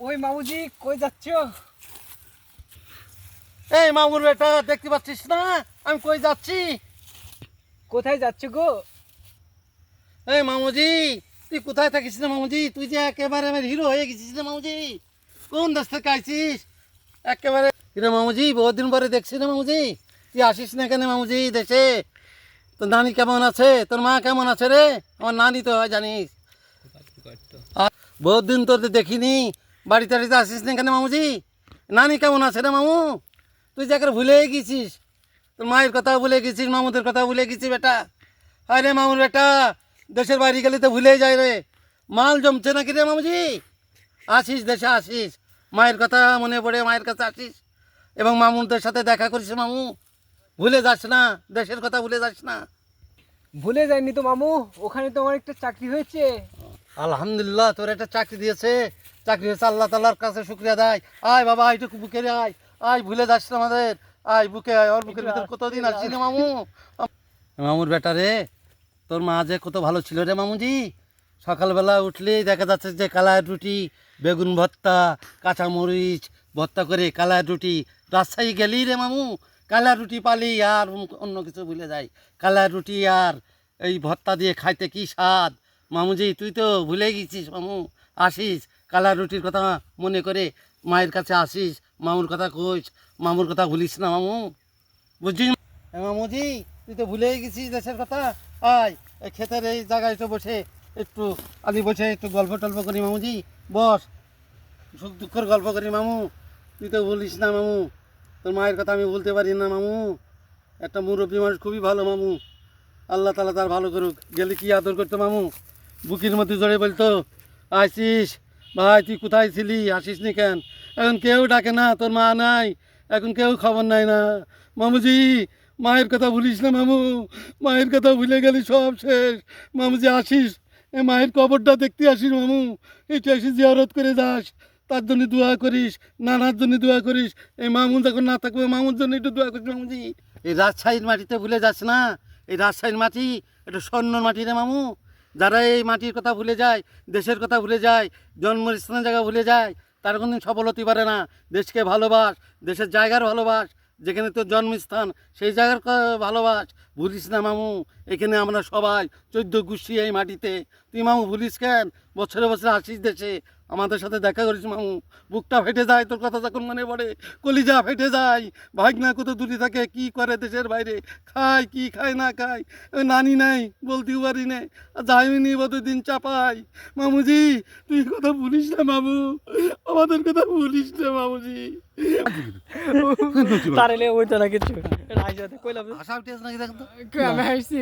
ওই মামুজি কই যাচ্ছ? এই মামুর বেটা, দেখতে পাচ্ছিস না আমি কই যাচ্ছি? কোথায় যাচ্ছ গো? এই মামুজি, তুই কোথায় থাকিস না মামুজি? তুই যে একেবারে আমার হিরো হয়ে গেছিস না মামুজি। কোন দেশ থেকে আইছিস একেবারে? হিরো মামুজি, বহুদিন পরে দেখছি না মামুজি। তুই আসিস না কেন মামুজি দেশে? তোর নানি কেমন আছে? তোর মা কেমন আছে রে? আমার নানি তো হয় জানিস। আর বহুত দিন তোর দেখিনি, বাড়ি টাড়িতে আসিস না কেন মামুজি? নানি কেমন আছে রে মামু? তুই যে একেবারে ভুলে গেছিস, তোর মায়ের কথা ভুলে গেছিস, মামুদের কথা ভুলে গেছিস বেটা। হায় রে মামুর বেটা, দেশের বাড়ি গেলে তো ভুলেই যায় রে। মাল জমছে নাকি রে মামুজি? আসিস দেশে, আসিস, মায়ের কথা মনে পড়ে মায়ের কাছে আসিস এবং মামুদের সাথে দেখা করিস মামু। ভুলে যাস না, দেশের কথা ভুলে যাস না। ভুলে যাইনি তো মামু, ওখানে তো আমার একটা চাকরি হয়েছে। আলহামদুলিল্লাহ, তোর একটা চাকরি দিয়েছে। চাকরি হয়েছে, আল্লাহ তাআলার কাছে শুকরিয়া দেয়। আয় বাবা, এইটুকু বুকে রে আয়। আয়, ভুলে যাস না আমাদের। আয় বুকে আয়, ওর বুকের ভিতর কতদিন আসছি না মামু। মামুর বেটা রে, তোর মা যে কত ভালো ছিল রে মামুজি। সকালবেলা উঠলেই দেখা যাচ্ছে যে কালার রুটি, বেগুন ভর্তা, কাঁচামরিচ ভর্তা করে কালার রুটি। রাজশাহী গেলি রে মামু, কালার রুটি পালি আর অন্য কিছু ভুলে যাই। কালার রুটি আর এই ভর্তা দিয়ে খাইতে কি স্বাদ মামুজি। তুই তো ভুলে গেছিস মামু। আসিস, কালার রুটির কথা মনে করে মায়ের কাছে আসিস, মামুর কথা কইস। মামুর কথা ভুলিস না মামু, বুঝছিস? মামুজি, তুই তো ভুলেই গেছিস দেশের কথা। আয়, এই ক্ষেতের এই জায়গায় তো বসে একটু আলি বসে একটু গল্প টল্প করি মামুজি। বস, সুখ দুঃখের গল্প করি মামু। তুই তো বলিস না মামু, তোর মায়ের কথা আমি বলতে পারি না মামু। একটা মুরব্বী মানুষ খুবই ভালো মামু, আল্লাহ তাআলা তার ভালো করুক। গেলে কি আদর করতো মামু, বুকের মধ্যে জড়ে বলতো, আসিস ভাই, তুই কোথায় ছিলি, আসিস নি কেন? এখন কেউ ডাকে না, তোর মা নাই, এখন কেউ খবর নাই না মামুজি। মায়ের কথা ভুলিস না মামু, মায়ের কথা ভুলে গেলি সব শেষ। মামুজি আসিস, এ মায়ের কবরটা দেখতে আসিস মামু। এটা আসিস, জিয়ারত করে যাস, তার জন্য দোয়া করিস, নানার জন্য দোয়া করিস। এই মামু যখন না থাকবে, মামুর জন্য একটু দোয়া করিস মামুজি। এই রাজশাহীর মাটিতে ভুলে যাস না, এই রাজশাহীর মাটি এটা স্বর্ণর মাটি রে মামু। যারা এই মাটির কথা ভুলে যায়, দেশের কথা ভুলে যায়, জন্মস্থানের জায়গা ভুলে যায়, তারা কোনদিন সফল হতে পারে না। দেশকে ভালোবাস, দেশের জায়গার ভালোবাস, যেখানে তোর জন্মস্থান সেই জায়গার ভালোবাস। ভুলিস না মামু, এখানে আমরা সবাই 14 গোষ্ঠী এই মাটিতে। তুই মামু ভুলিস কেন? বছরে বছরে আসিস দেশে, আমাদের সাথে দেখা করিস মামু। বুকটা ফেটে যায় তোর কথা যখন মনে পড়ে, কলিজা ফেটে যায়। ভাগনা কত দূরে থাকে, কি করে দেশের বাইরে, খায় কি খায় না খায়, ওই নানি নাই বলতেও পারি না, যাইনি দিন চাপাই। মামুজি, তুই কথা ভুলিস না মামু, আমাদের কথা ভুলিস না মামুজি। তারেলে ওইটা না কিছু। রাইজাতে কইলাম আশা উঠে নাকি দেখো তো। আমি আসছি।